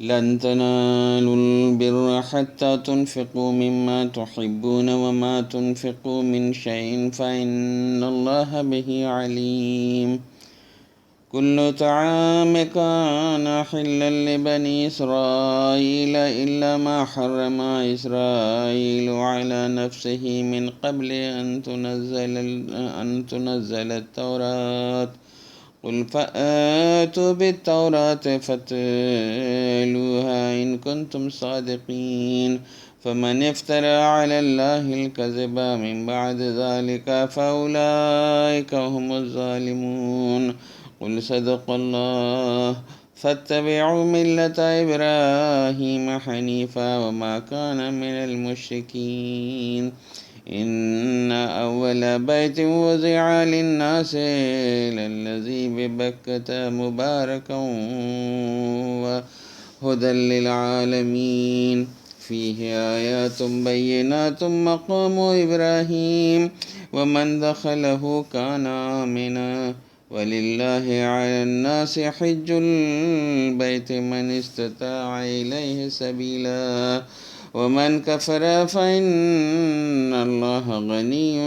لن تنالوا البر حتى تنفقوا مما تحبون وما تنفقوا من شيء فإن الله به عليم. كل طعام كان حلا لبني إسرائيل إلا ما حرم إسرائيل على نفسه من قبل أن تنزل التوراة. قل فآتوا بالتوراة فاتلوها إن كنتم صادقين. فمن افترى على الله الكذب من بعد ذلك فأولئك هم الظالمون. قل صدق الله. فاتبعوا ملة إبراهيم حنيفا وما كان من المشركين. إن أول بيت وضع للناس للذي ببكة مباركا وهدى للعالمين فيه آيات بينات مقام إبراهيم ومن دخله كان آمنا ولله على الناس حج البيت من استطاع إليه سبيلا ومن كفر فإن الله غني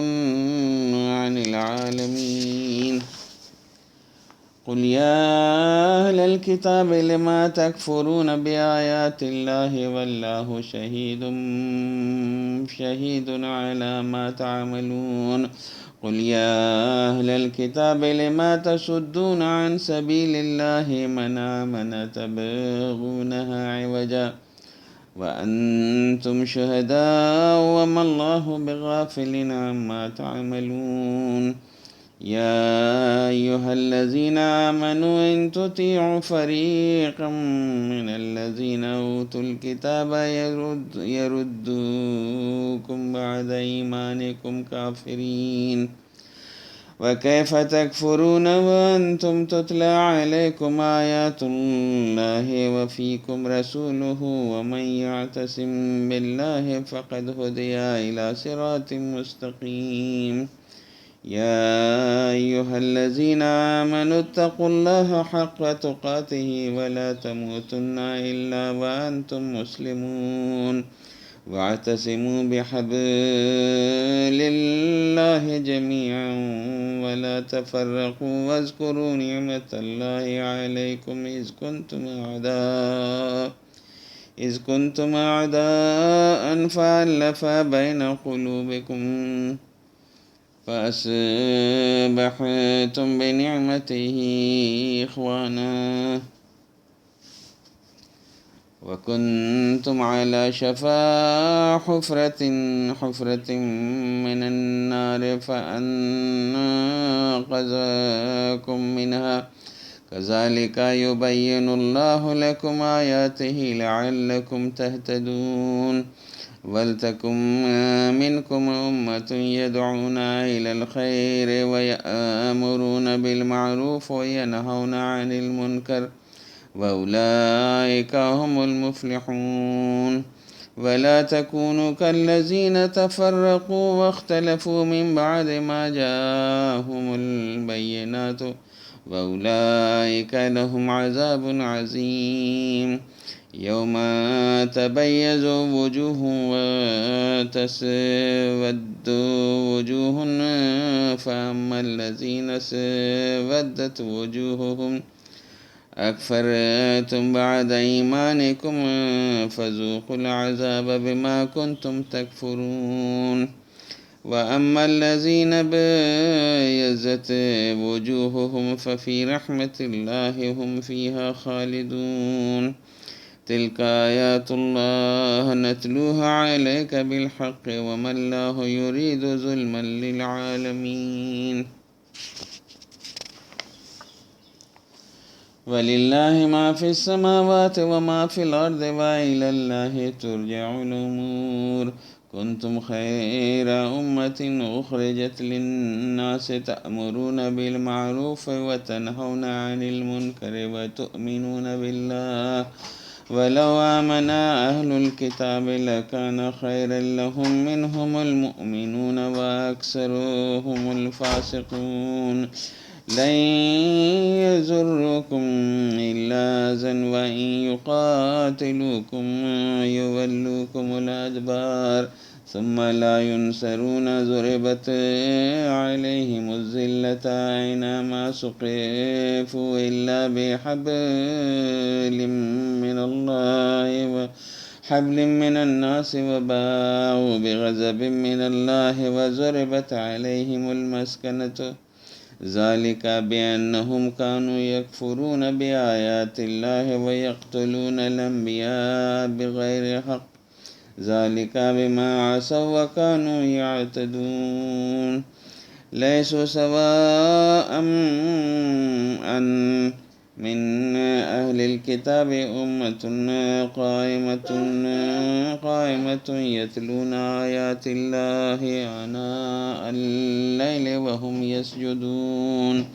عن العالمين. قل يا أهل الكتاب لما تكفرون بآيات الله والله شهيد على ما تعملون. قل يا أهل الكتاب لما تصدون عن سبيل الله من آمن تبغونها عوجا وأنتم شهداء وما الله بغافل عما تعملون. يا أيها الذين آمنوا إن تطيعوا فريقا من الذين أوتوا الكتاب يردوكم بعد إيمانكم كافرين. وكيف تكفرون وأنتم تتلى عليكم آيات الله وفيكم رسوله ومن يعتصم بالله فقد هدي إلى صراط مستقيم. يا أيها الذين آمنوا اتقوا الله حق تقاته ولا تموتن إلا وأنتم مسلمون واعتصموا بحبل الله جميعا ولا تفرقوا واذكروا نعمة الله عليكم إذ كنتم أعداء فألف بين قلوبكم فأصبحتم بنعمته إخوانا وكنتم على شفا حفرة من النار فأنقذكم منها كذلك يبين الله لكم آياته لعلكم تهتدون. ولتكن منكم أمة يدعون إلى الخير ويأمرون بالمعروف وينهون عن المنكر وأولئك هم المفلحون. ولا تكونوا كالذين تفرقوا واختلفوا من بعد ما جاءهم البينات وأولئك لهم عذاب عظيم. يوم تبيز وجوه وتسود وجوه فأما الذين اسودت وجوههم أكفرتم بعد إيمانكم فذوقوا العذاب بما كنتم تكفرون. وأما الذين بيزت وجوههم ففي رحمة الله هم فيها خالدون. تلك آيات الله نتلوها عليك بالحق وما الله يريد ظلما للعالمين. ولله ما في السماوات وما في الأرض وإلى الله ترجع الأمور. كنتم خير أمة أخرجت للناس تأمرون بالمعروف وتنهون عن المنكر وتؤمنون بالله ولو آمن أهل الكتاب لكان خيرا لهم منهم المؤمنون وأكثرهم الفاسقون. لن يضركم إلا أذى وإن يقاتلوكم يولوكم الأدبار ثم لا ينصرون ضربت عليهم الذلة أينما ثقفوا إلا بحبل من الناس وباءوا بغضب من الله وضربت عليهم المسكنة ذلك بأنهم كانوا يكفرون بآيات الله ويقتلون الأنبياء بغير حق ذلك بما عصوا وكانوا يعتدون ليسوا سواء من أهل الكتاب أمة قائمة يتلون آيات الله آناء الليل وهم يسجدون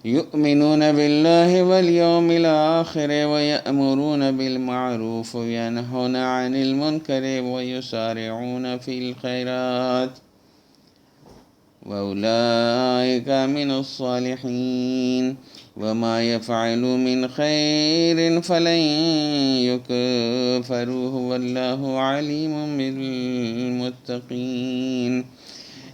يؤمنون بالله واليوم الآخر ويأمرون بالمعروف وينهون عن المنكر ويسارعون في الخيرات وأولئك من الصالحين وما يفعلوا من خير فلن يكفروه والله عليم بالمتقين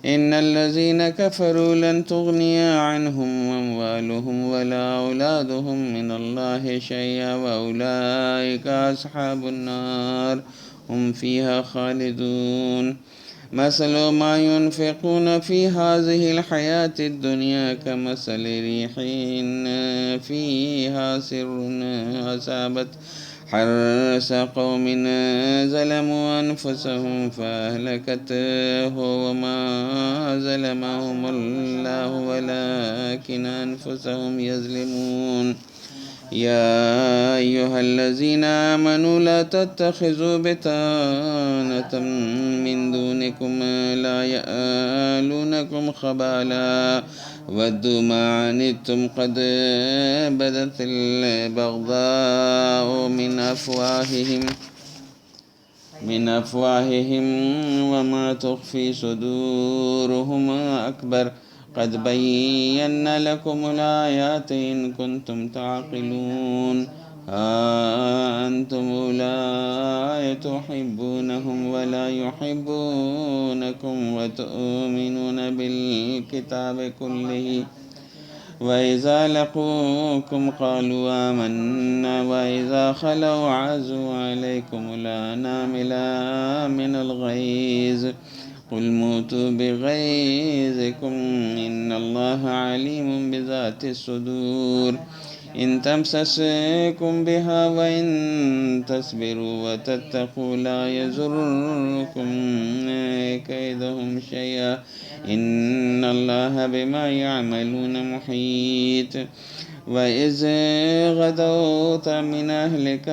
إن الذين كفروا لن تغني عنهم أموالهم ولا أولادهم من الله شيئا وأولئك أصحاب النار هم فيها خالدون مثل ما ينفقون في هذه الحياة الدنيا كمثل ريح فيها سر أصابت حرث قوم ظلموا أنفسهم فأهلكته وما ظلمهم الله ولكن أنفسهم يظلمون يا أيها الذين آمنوا لا تتخذوا بطانة من دونكم لا يألونكم خبالا ودوا ما عنتم قد بدت البغضاء من أفواههم وما تخفي صدورهم أكبر قد بينا لكم الآيات إن كنتم تعقلون ها أنتم أولئك تحبونهم ولا يحبونكم وتؤمنون بالكتاب كله وإذا لقوكم قالوا آمنا وإذا خلوا عزوا عليكم الأنامل من الغيظ قل موتوا بغيظكم إن الله عليم بذات الصدور إن تمسسكم بها وإن تصبروا وتتقوا لا يضركم كيدهم شيئا إن الله بما يعملون محيط وإذ غدوت من أهلك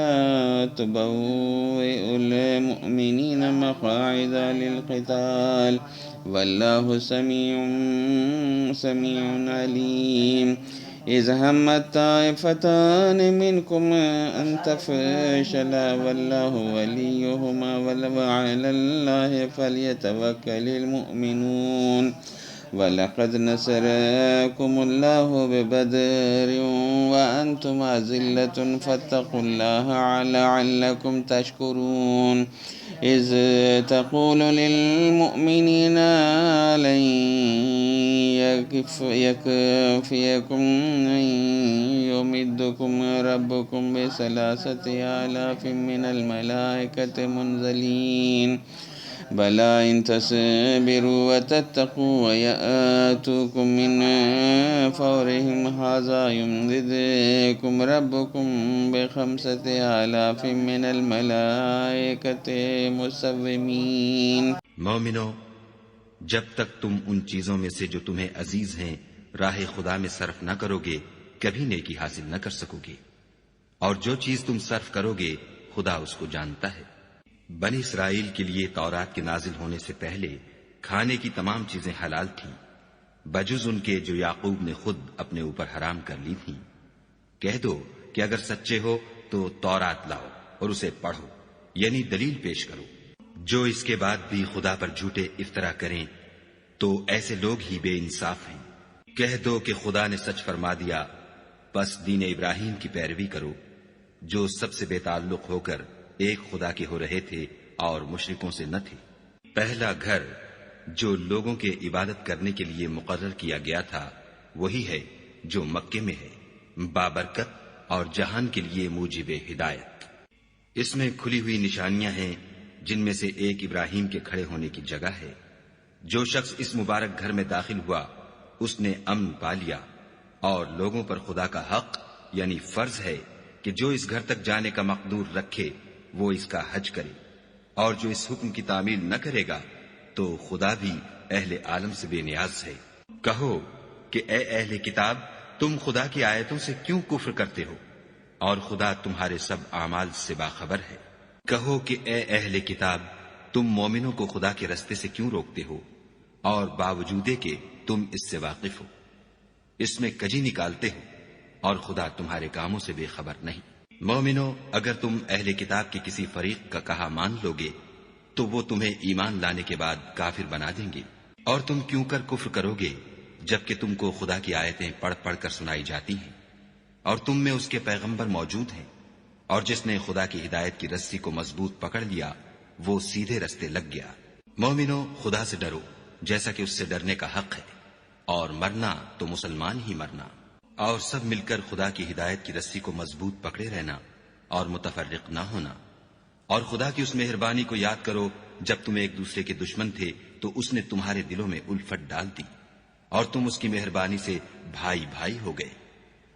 تبوئ المؤمنين مقاعد للقتال والله سميع عليم إذ همت طائفتان منكم أن تفشلا والله وليهما وعلى الله فليتوكل المؤمنون ولقد نصركم الله ببدر وأنتم أذلة فاتقوا الله لعلكم تشكرون إذ تقول للمؤمنين لن يكفيكم أن يمدكم ربكم ب3,000 من الملائكة منزلين بلى إن تصبروا وتتقوا ويأتوكم من فورهم هذا يمددكم ربكم ب5,000 من الملائكة مسومين۔ مومنو، جب تک تم ان چیزوں میں سے جو تمہیں عزیز ہیں راہ خدا میں صرف نہ کرو گے کبھی نیکی حاصل نہ کر سکو گے، اور جو چیز تم صرف کرو گے خدا اس کو جانتا ہے۔ بنی اسرائیل کے لیے تورات کے نازل ہونے سے پہلے کھانے کی تمام چیزیں حلال تھیں بجز ان کے جو یعقوب نے خود اپنے اوپر حرام کر لی تھیں۔ کہہ دو کہ اگر سچے ہو تو تورات لاؤ اور اسے پڑھو، یعنی دلیل پیش کرو۔ جو اس کے بعد بھی خدا پر جھوٹے افطرا کریں تو ایسے لوگ ہی بے انصاف ہیں۔ کہہ دو کہ خدا نے سچ فرما دیا، بس دین ابراہیم کی پیروی کرو، جو سب سے بے تعلق ہو کر ایک خدا کے ہو رہے تھے اور مشرکوں سے نہ تھے۔ پہلا گھر جو لوگوں کے عبادت کرنے کے لیے مقرر کیا گیا تھا وہی ہے جو مکے میں ہے، بابرکت اور جہان کے لیے موجب ہدایت۔ اس میں کھلی ہوئی نشانیاں ہیں، جن میں سے ایک ابراہیم کے کھڑے ہونے کی جگہ ہے۔ جو شخص اس مبارک گھر میں داخل ہوا اس نے امن پا لیا، اور لوگوں پر خدا کا حق یعنی فرض ہے کہ جو اس گھر تک جانے کا مقدور رکھے وہ اس کا حج کرے، اور جو اس حکم کی تعمیل نہ کرے گا تو خدا بھی اہل عالم سے بے نیاز ہے۔ کہو کہ اے اہل کتاب، تم خدا کی آیتوں سے کیوں کفر کرتے ہو اور خدا تمہارے سب اعمال سے باخبر ہے۔ کہو کہ اے اہل کتاب، تم مومنوں کو خدا کے رستے سے کیوں روکتے ہو اور باوجود کہ تم اس سے واقف ہو، اس میں کجی نکالتے ہو اور خدا تمہارے کاموں سے بے خبر نہیں۔ مومنو، اگر تم اہل کتاب کے کسی فریق کا کہا مان لو گے تو وہ تمہیں ایمان لانے کے بعد کافر بنا دیں گے، اور تم کیوں کر کفر کرو گے جبکہ تم کو خدا کی آیتیں پڑھ پڑھ کر سنائی جاتی ہیں اور تم میں اس کے پیغمبر موجود ہیں، اور جس نے خدا کی ہدایت کی رسی کو مضبوط پکڑ لیا وہ سیدھے رستے لگ گیا۔ مومنو، خدا سے ڈرو جیسا کہ اس سے ڈرنے کا حق ہے، اور مرنا تو مسلمان ہی مرنا، اور سب مل کر خدا کی ہدایت کی رسی کو مضبوط پکڑے رہنا اور متفرق نہ ہونا۔ اور خدا کی اس مہربانی کو یاد کرو جب تم ایک دوسرے کے دشمن تھے تو اس نے تمہارے دلوں میں الفت ڈال دی، اور تم اس کی مہربانی سے بھائی بھائی ہو گئے،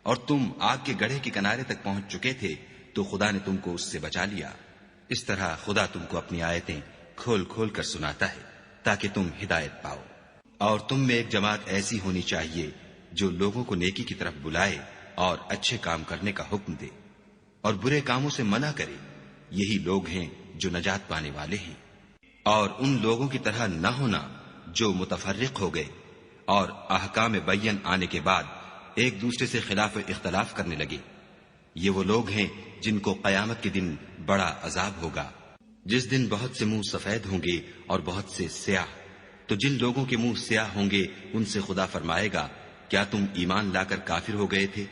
اور تم آگ کے گڑھے کے کنارے تک پہنچ چکے تھے تو خدا نے تم کو اس سے بچا لیا۔ اس طرح خدا تم کو اپنی آیتیں کھول کھول کر سناتا ہے تاکہ تم ہدایت پاؤ۔ اور تم میں ایک جماعت ایسی ہونی چاہیے جو لوگوں کو نیکی کی طرف بلائے اور اچھے کام کرنے کا حکم دے اور برے کاموں سے منع کرے، یہی لوگ ہیں جو نجات پانے والے ہیں۔ اور ان لوگوں کی طرح نہ ہونا جو متفرق ہو گئے اور احکام بین آنے کے بعد ایک دوسرے سے خلاف اختلاف کرنے لگے۔ یہ وہ لوگ ہیں جن کو قیامت کے دن بڑا عذاب ہوگا، جس دن بہت سے منہ سفید ہوں گے اور بہت سے سیاہ۔ تو جن لوگوں کے منہ سیاہ ہوں گے ان سے خدا فرمائے گا، کیا تم ایمان لا کر کافر ہو گئے تھے؟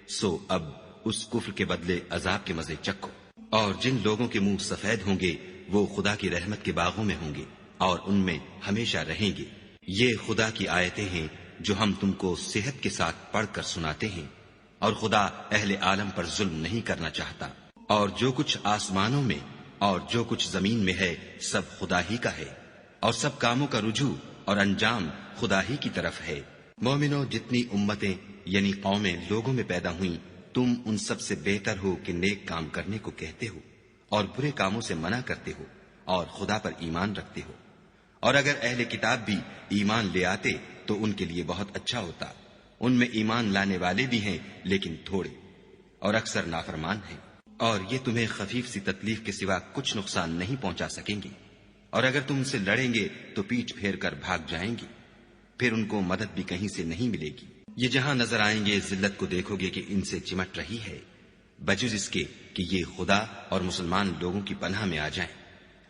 سو اب اس کفر کے بدلے عذاب کے مزے چکھو۔ اور جن لوگوں کے منہ سفید ہوں گے وہ خدا کی رحمت کے باغوں میں ہوں گے اور ان میں ہمیشہ رہیں گے۔ یہ خدا کی آیتیں ہیں جو ہم تم کو صحت کے ساتھ پڑھ کر سناتے ہیں، اور خدا اہل عالم پر ظلم نہیں کرنا چاہتا۔ اور جو کچھ آسمانوں میں اور جو کچھ زمین میں ہے سب خدا ہی کا ہے، اور سب کاموں کا رجوع اور انجام خدا ہی کی طرف ہے۔ مومنو، جتنی امتیں یعنی قومیں لوگوں میں پیدا ہوئیں، تم ان سب سے بہتر ہو کہ نیک کام کرنے کو کہتے ہو اور برے کاموں سے منع کرتے ہو اور خدا پر ایمان رکھتے ہو۔ اور اگر اہل کتاب بھی ایمان لے آتے تو ان کے لیے بہت اچھا ہوتا۔ ان میں ایمان لانے والے بھی ہیں لیکن تھوڑے، اور اکثر نافرمان ہیں، اور یہ تمہیں خفیف سی تکلیف کے سوا کچھ نقصان نہیں پہنچا سکیں گے۔ اور اگر تم ان سے لڑیں گے تو پیٹھ پھیر کر بھاگ جائیں گے، پھر ان کو مدد بھی کہیں سے نہیں ملے گی۔ یہ جہاں نظر آئیں گے ذلت کو دیکھو گے کہ ان سے چمٹ رہی ہے، بجز اس کے کہ یہ خدا اور مسلمان لوگوں کی پناہ میں آ جائیں۔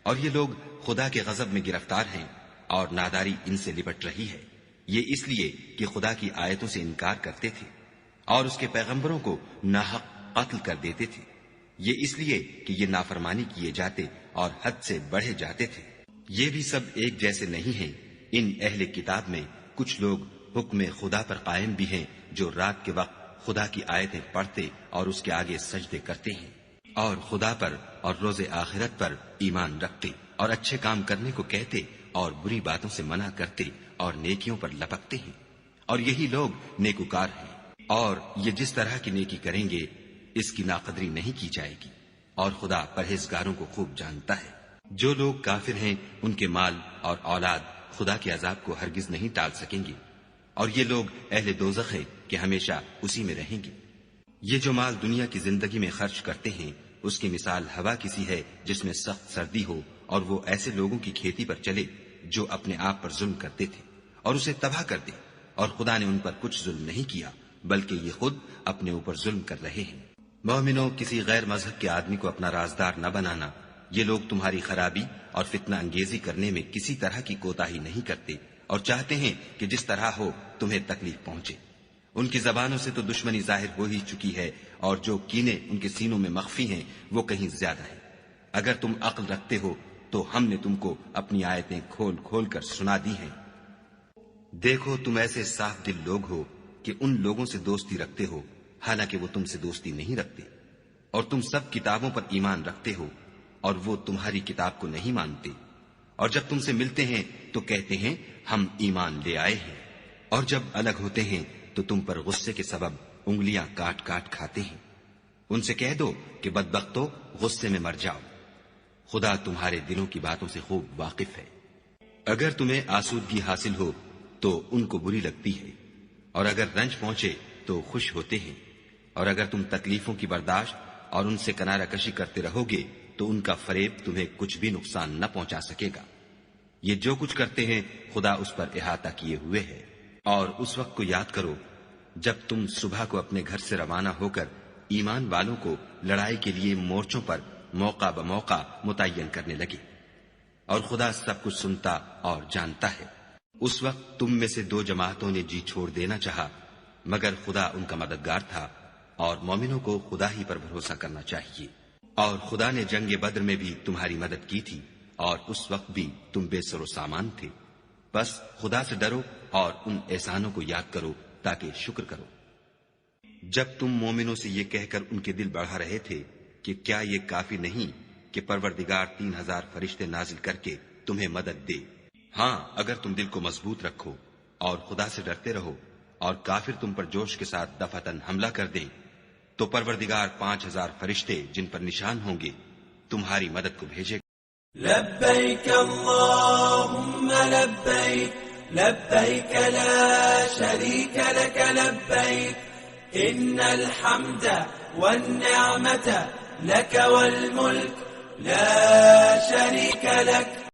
اور یہ لوگ خدا کے غضب میں گرفتار ہیں اور ناداری ان سے لپٹ رہی ہے، یہ اس لیے کہ خدا کی آیتوں سے انکار کرتے تھے اور اس کے پیغمبروں کو ناحق قتل کر دیتے تھے، یہ اس لیے کہ یہ نافرمانی کیے جاتے اور حد سے بڑھے جاتے تھے۔ یہ بھی سب ایک جیسے نہیں ہیں۔ ان اہل کتاب میں کچھ لوگ حکم خدا پر قائم بھی ہیں، جو رات کے وقت خدا کی آیتیں پڑھتے اور اس کے آگے سجدے کرتے ہیں، اور خدا پر اور روز آخرت پر ایمان رکھتے اور اچھے کام کرنے کو کہتے اور بری باتوں سے منع کرتے اور نیکیوں پر لپکتے ہیں، اور یہی لوگ نیکوکار ہیں۔ اور یہ جس طرح کی نیکی کریں گے اس کی ناقدری نہیں کی جائے گی، اور خدا پرہیزگاروں کو خوب جانتا ہے۔ جو لوگ کافر ہیں ان کے مال اور اولاد خدا کے عذاب کو ہرگز نہیں ٹال سکیں گے، اور یہ لوگ اہل دوزخ ہیں کہ ہمیشہ اسی میں رہیں گے۔ یہ جو مال دنیا کی زندگی میں خرچ کرتے ہیں اس کی مثال ہوا کسی ہے جس میں سخت سردی ہو اور وہ ایسے لوگوں کی کھیتی پر چلے جو اپنے آپ پر ظلم کرتے تھے اور اسے تباہ کر دے، اور خدا نے ان پر کچھ ظلم نہیں کیا بلکہ یہ خود اپنے اوپر ظلم کر رہے ہیں۔ مومنو، کسی غیر مذہب کے آدمی کو اپنا رازدار نہ بنانا۔ یہ لوگ تمہاری خرابی اور فتنہ انگیزی کرنے میں کسی طرح کی کوتاہی نہیں کرتے اور چاہتے ہیں کہ جس طرح ہو تمہیں تکلیف پہنچے۔ ان کی زبانوں سے تو دشمنی ظاہر ہو ہی چکی ہے، اور جو کینے ان کے سینوں میں مخفی ہیں وہ کہیں زیادہ ہے۔ اگر تم عقل رکھتے ہو تو ہم نے تم کو اپنی آیتیں کھول کھول کر سنا دی ہیں۔ دیکھو تم ایسے صاف دل لوگ ہو کہ ان لوگوں سے دوستی رکھتے ہو حالانکہ وہ تم سے دوستی نہیں رکھتے، اور تم سب کتابوں پر ایمان رکھتے ہو اور وہ تمہاری کتاب کو نہیں مانتے، اور جب تم سے ملتے ہیں تو کہتے ہیں ہم ایمان لے آئے ہیں، اور جب الگ ہوتے ہیں تو تم پر غصے کے سبب انگلیاں کاٹ کاٹ کھاتے ہیں۔ ان سے کہہ دو کہ بدبختو غصے میں مر جاؤ، خدا تمہارے دلوں کی باتوں سے خوب واقف ہے۔ اگر تمہیں آسودگی حاصل ہو تو ان کو بری لگتی ہے، اور اگر رنج پہنچے تو خوش ہوتے ہیں، اور اگر تم تکلیفوں کی برداشت اور ان سے کنارہ کشی کرتے رہو گے تو ان کا فریب تمہیں کچھ بھی نقصان نہ پہنچا سکے گا۔ یہ جو کچھ کرتے ہیں خدا اس پر احاطہ کیے ہوئے ہے۔ اور اس وقت کو یاد کرو جب تم صبح کو اپنے گھر سے روانہ ہو کر ایمان والوں کو لڑائی کے لیے مورچوں پر موقع بموقع متعین کرنے لگے، اور خدا سب کچھ سنتا اور جانتا ہے۔ اس وقت تم میں سے دو جماعتوں نے جی چھوڑ دینا چاہا، مگر خدا ان کا مددگار تھا، اور مومنوں کو خدا ہی پر بھروسہ کرنا چاہیے۔ اور خدا نے جنگ بدر میں بھی تمہاری مدد کی تھی، اور اس وقت بھی تم بے سر و سامان تھے۔ بس خدا سے ڈرو اور ان احسانوں کو یاد کرو تاکہ شکر کرو۔ جب تم مومنوں سے یہ کہہ کر ان کے دل بڑھا رہے تھے کہ کیا یہ کافی نہیں کہ پروردگار 3000 فرشتے نازل کر کے تمہیں مدد دے؟ ہاں اگر تم دل کو مضبوط رکھو اور خدا سے ڈرتے رہو اور کافر تم پر جوش کے ساتھ دفعتاً حملہ کر دیں تو پروردگار 5000 فرشتے جن پر نشان ہوں گے تمہاری مدد کو بھیجے گا۔ لبيك اللهم لبيك لبيك لا شريك لك لبيك إن الحمد والنعمة لك والملك لا شريك لك